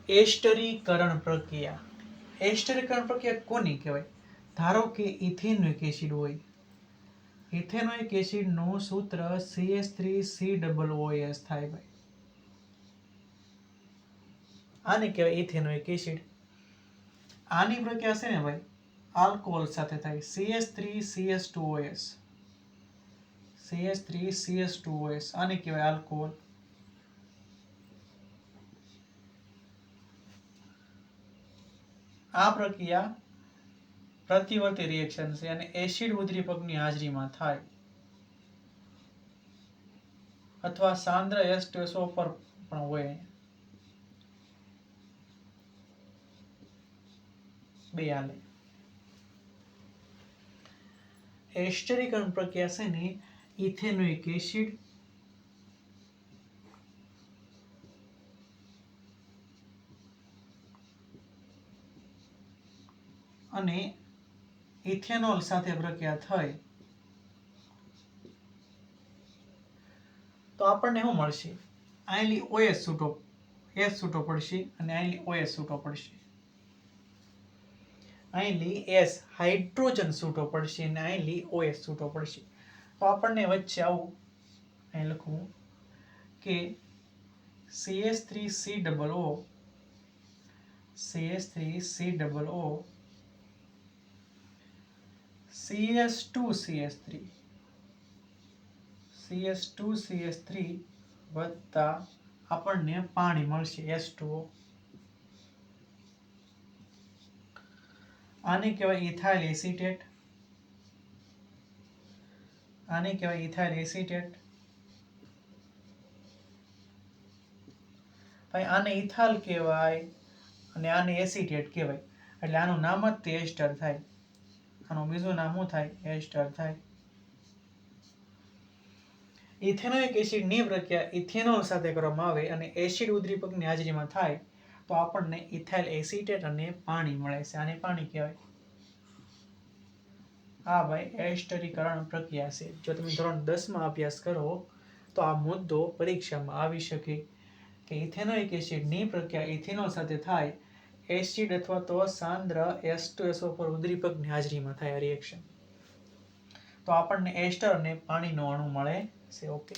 એસ્ટરીકરણ પ્રક્રિયા. એસ્ટરીકરણ પ્રક્રિયા કોની કહેવાય? ધારો કે ઇથેનોઇક એસિડ હોય. ઇથેનોઇક એસિડનું સૂત્ર CH3COOS થાય ભાઈ. આને કહેવાય ઇથેનોઇક એસિડ. આની પ્રક્રિયા છે ને ભાઈ આલ્કોહોલ સાથે થાય. CH3CH2OS. CH3CH2OS આને કહેવાય આલ્કોહોલ. આ પ્રક્રિયા પ્રતિવર્તી રિએક્શન છે અને એસિડ ઉદ્દીપકની હાજરીમાં થાય અથવા સાંદ્ર H2SO પર પણ હોય. બે હાલે. એસ્ટરીકરણ પ્રક્રિયા છે ને ઇથેનોઇક એસિડ અને ઇથેનોલ સાથે પ્રક્રિયા થઈ તો આપણને શું મળશે? આયલી OS છૂટો પડશે અને આયલી OS છૂટો પડશે. આયલી S હાઇડ્રોજન છૂટો પડશે અને આયલી OS છૂટો પડશે. તો આપણને વચ્ચે આવું અહીં લખવું કે CH3COO CH2CH3 વત્તા આપણને પાણી મળશે H2O. આને કહેવાય ઇથાઇલ એસિટેટ. આને કહેવાય ઇથાઇલ એસિટેટ. ભાઈ આને ઇથાઇલ કહેવાય અને આને એસિટેટ કહેવાય. એટલે આનું નામ જ તે એસ્ટર થાય. આનું બીજું નામ શું થાય? એસ્ટર થાય. ઇથેનોઇક એસિડની પ્રક્રિયા ઇથેનોલ સાથે કરવામાં આવે અને એસિડ ઉદ્દીપકની હાજરીમાં થાય તો આપણને ઇથાઇલ એસિટેટ અને પાણી મળે છે. આને પાણી કહેવાય. આ ભાઈ એસ્ટરીકરણ પ્રક્રિયા છે. જો તમે ધોરણ 10 માં અભ્યાસ કરો તો આ મુદ્દો પરીક્ષામાં આવી શકે કે ઇથેનોઇક એસિડની પ્રક્રિયા ઇથેનોલ સાથે થાય એસિડ અથવા તો સાંદ્ર H2SO પર ઉદ્દીપકની હાજરીમાં થાય રિએક્શન તો આપણને એસ્ટર અને પાણીનો અણુ મળે છે. ઓકે.